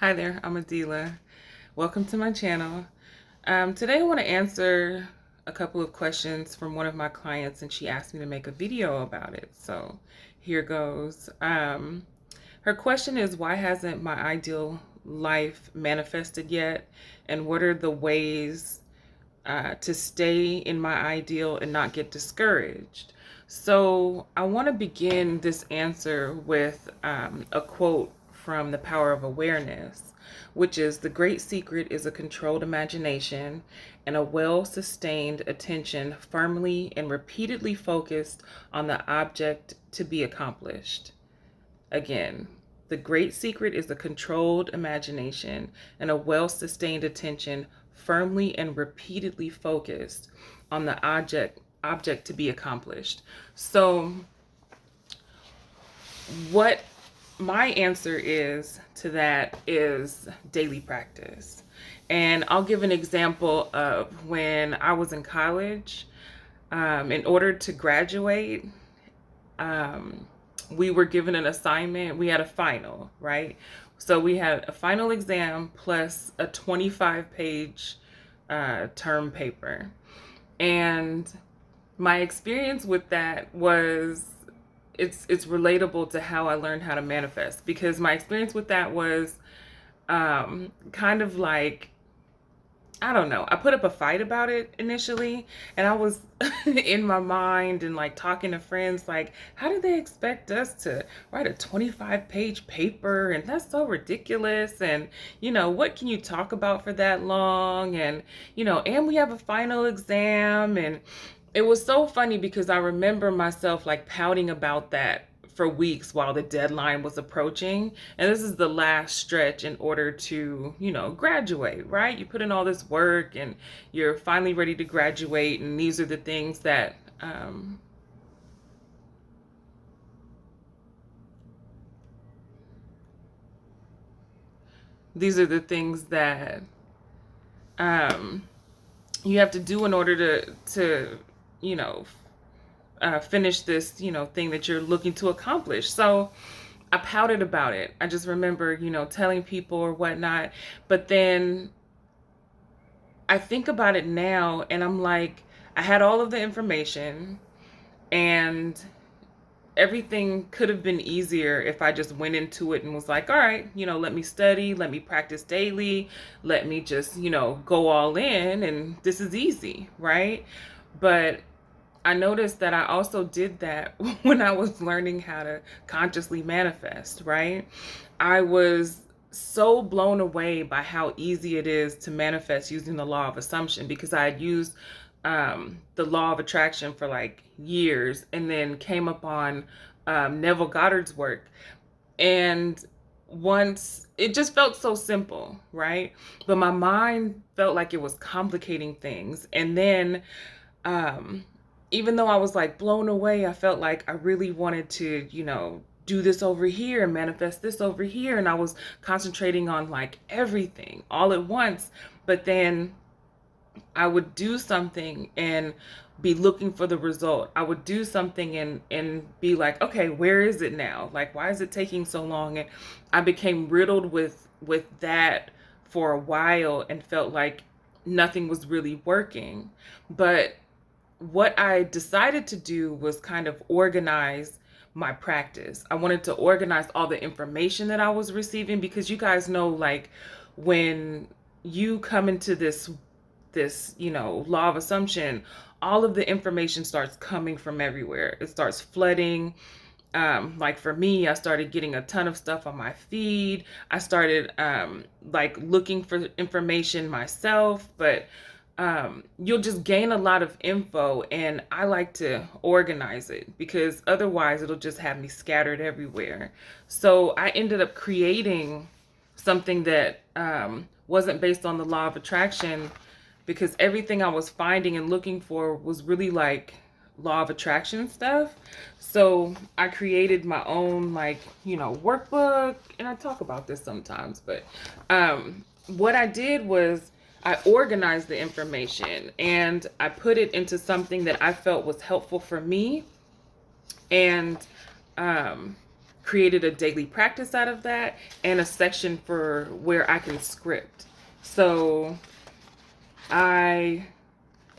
Hi there, I'm Adila. Welcome to my channel. Today I want to answer a couple of questions from one of my clients, and she asked me to make a video about it. So here goes. Her question is, why hasn't my ideal life manifested yet? And what are the ways to stay in my ideal and not get discouraged? So I want to begin this answer with a quote from The Power of Awareness, which is, "The great secret is a controlled imagination and a well-sustained attention firmly and repeatedly focused on the object to be accomplished." Again, the great secret is a controlled imagination and a well-sustained attention firmly and repeatedly focused on the object to be accomplished. So what my answer is to that is daily practice. And I'll give an example of when I was in college. In order to graduate, we were given an assignment. We had a final, right? So we had a final exam plus a 25-page term paper. And my experience with that was, it's relatable to how I learned how to manifest, because my experience with that was kind of like, I don't know, I put up a fight about it initially, and I was in my mind and like talking to friends like, how do they expect us to write a 25-page paper? And that's so ridiculous. And, what can you talk about for that long? And, and we have a final exam. And it was so funny because I remember myself like pouting about that for weeks while the deadline was approaching. And this is the last stretch in order to, graduate, right? You put in all this work and you're finally ready to graduate. And these are the things that, these are the things that you have to do in order to finish this, thing that you're looking to accomplish. So I pouted about it. I just remember, telling people or whatnot. But then I think about it now and I'm like, I had all of the information and everything could have been easier if I just went into it and was like, all right, let me study, let me practice daily, let me just, go all in, and this is easy, right? But I noticed that I also did that when I was learning how to consciously manifest, right? I was so blown away by how easy it is to manifest using the law of assumption, because I had used the law of attraction for like years, and then came upon Neville Goddard's work. And once it just felt so simple, right? But my mind felt like it was complicating things. And then even though I was like blown away, I felt like I really wanted to, do this over here and manifest this over here. And I was concentrating on like everything all at once. But then I would do something and be looking for the result. I would do something and be like, okay, where is it now? Like, why is it taking so long? And I became riddled with that for a while and felt like nothing was really working. But what I decided to do was kind of organize my practice. I wanted to organize all the information that I was receiving, because you guys know, like, when you come into this law of assumption, all of the information starts coming from everywhere. It starts flooding. Like for me, I started getting a ton of stuff on my feed. I started like looking for information myself, but you'll just gain a lot of info, and I like to organize it because otherwise it'll just have me scattered everywhere. So I ended up creating something that wasn't based on the law of attraction, because everything I was finding and looking for was really like law of attraction stuff. So I created my own workbook, and I talk about this sometimes, but what I did was I organized the information and I put it into something that I felt was helpful for me. And created a daily practice out of that and a section for where I can script. So I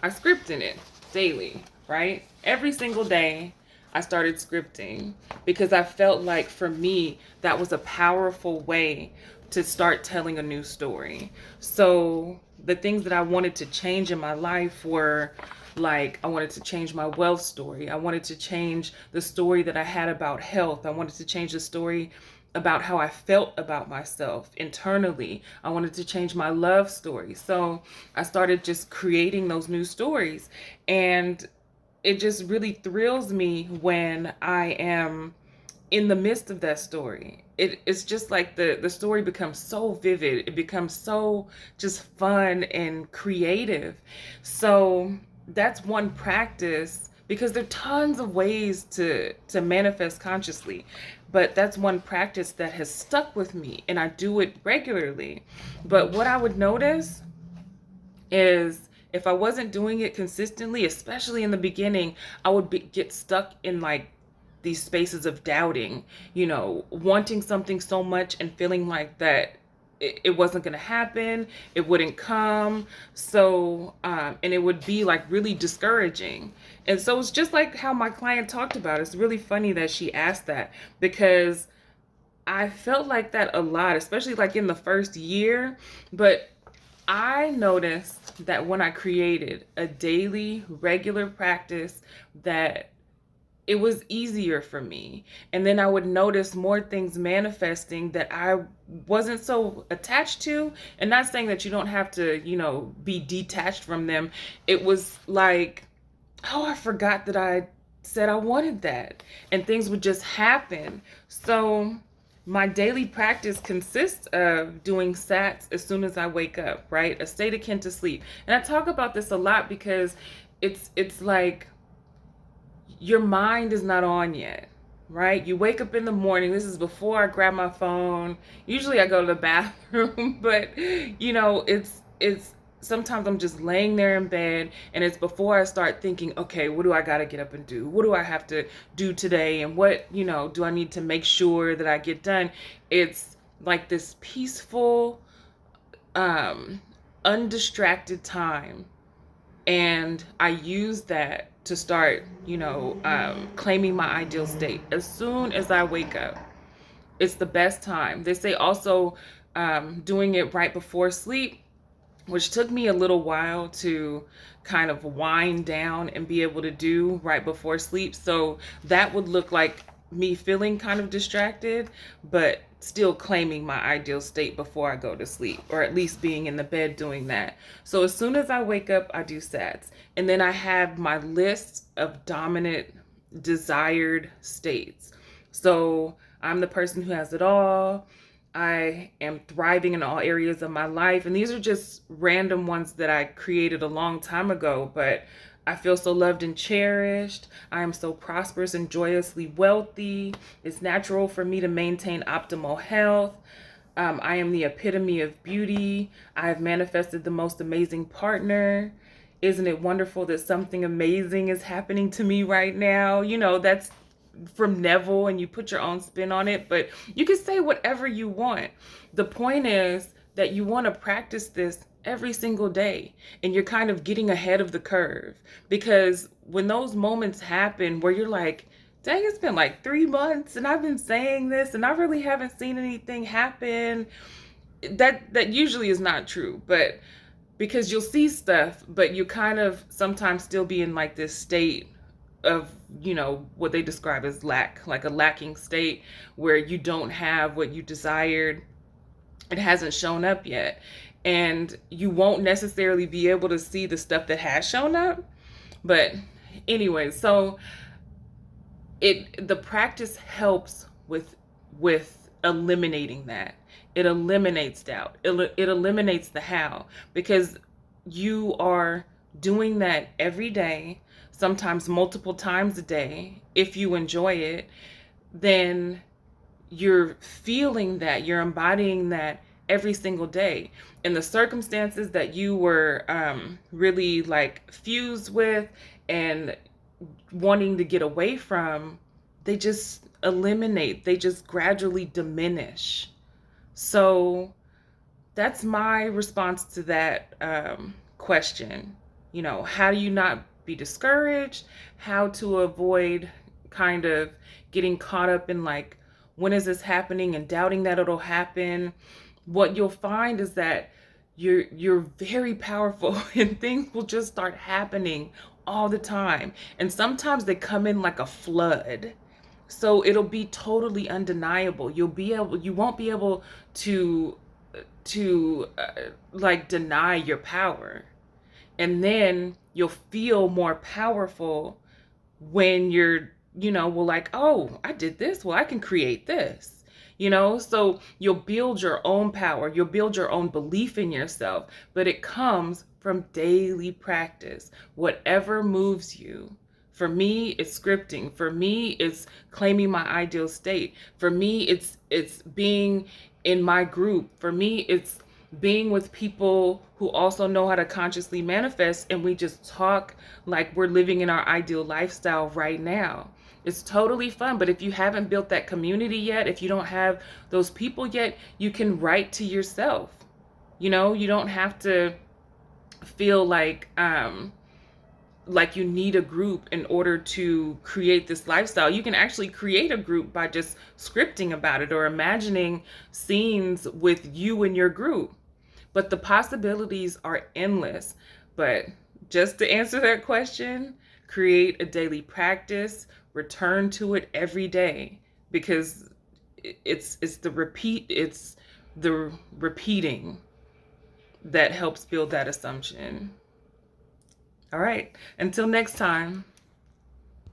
I script in it daily, right? Every single day I started scripting because I felt like for me that was a powerful way to start telling a new story. So the things that I wanted to change in my life were like I wanted to change my wealth story. I wanted to change the story that I had about health. I wanted to change the story about how I felt about myself internally. I wanted to change my love story. So I started just creating those new stories. And it just really thrills me when I am in the midst of that story. It's just like the story becomes so vivid. It becomes so just fun and creative. So that's one practice because there are tons of ways to manifest consciously, but that's one practice that has stuck with me and I do it regularly. But what I would notice is if I wasn't doing it consistently, especially in the beginning, I would get stuck in like these spaces of doubting, wanting something so much and feeling like that it wasn't going to happen, it wouldn't come. So, and it would be like really discouraging. And so it's just like how my client talked about. It's really funny that she asked that because I felt like that a lot, especially like in the first year. But I noticed that when I created a daily, regular practice, that it was easier for me. And then I would notice more things manifesting that I wasn't so attached to. And not saying that you don't have to, be detached from them. It was like, oh, I forgot that I said I wanted that. And things would just happen. So my daily practice consists of doing sats as soon as I wake up, right? A state akin to sleep. And I talk about this a lot because it's like your mind is not on yet, right? You wake up in the morning. This is before I grab my phone. Usually I go to the bathroom, but it's sometimes I'm just laying there in bed and it's before I start thinking, okay, what do I got to get up and do? What do I have to do today? And what, do I need to make sure that I get done? It's like this peaceful, undistracted time. And I use that to start, claiming my ideal state as soon as I wake up. It's the best time. They say also doing it right before sleep, which took me a little while to kind of wind down and be able to do right before sleep. So that would look like me feeling kind of distracted, but still claiming my ideal state before I go to sleep, or at least being in the bed doing that. So as soon as I wake up, I do sats. And then I have my list of dominant desired states. So I'm the person who has it all. I am thriving in all areas of my life. And these are just random ones that I created a long time ago, but I feel so loved and cherished. I am so prosperous and joyously wealthy. It's natural for me to maintain optimal health. I am the epitome of beauty. I have manifested the most amazing partner. Isn't it wonderful that something amazing is happening to me right now? That's from Neville and you put your own spin on it, but you can say whatever you want. The point is that you want to practice this every single day and you're kind of getting ahead of the curve, because when those moments happen where you're like, dang, it's been like 3 months and I've been saying this and I really haven't seen anything happen, that usually is not true. But because you'll see stuff, but you kind of sometimes still be in like this state of, what they describe as lack, like a lacking state where you don't have what you desired. It hasn't shown up yet. And you won't necessarily be able to see the stuff that has shown up. But anyway, so the practice helps with eliminating that. It eliminates doubt. It eliminates the how, because you are doing that every day, sometimes multiple times a day. If you enjoy it, then you're feeling that, you're embodying that every single day. And the circumstances that you were really like fused with and wanting to get away from, they just eliminate, they just gradually diminish. So that's my response to that question. How do you not be discouraged? How to avoid kind of getting caught up in like, when is this happening, and doubting that it'll happen. What you'll find is that you're very powerful and things will just start happening all the time. And sometimes they come in like a flood. So it'll be totally undeniable. You won't be able to like deny your power. And then you'll feel more powerful when well, like, oh, I did this. Well, I can create this. So you'll build your own power. You'll build your own belief in yourself. But it comes from daily practice, whatever moves you. For me, it's scripting. For me, it's claiming my ideal state. For me, it's being in my group. For me, it's being with people who also know how to consciously manifest, and we just talk like we're living in our ideal lifestyle right now. It's totally fun. But if you haven't built that community yet, if you don't have those people yet, you can write to yourself. You don't have to feel like you need a group in order to create this lifestyle. You can actually create a group by just scripting about it or imagining scenes with you and your group. But the possibilities are endless. But just to answer that question, create a daily practice, return to it every day, because it's the repeating that helps build that assumption. All right, until next time.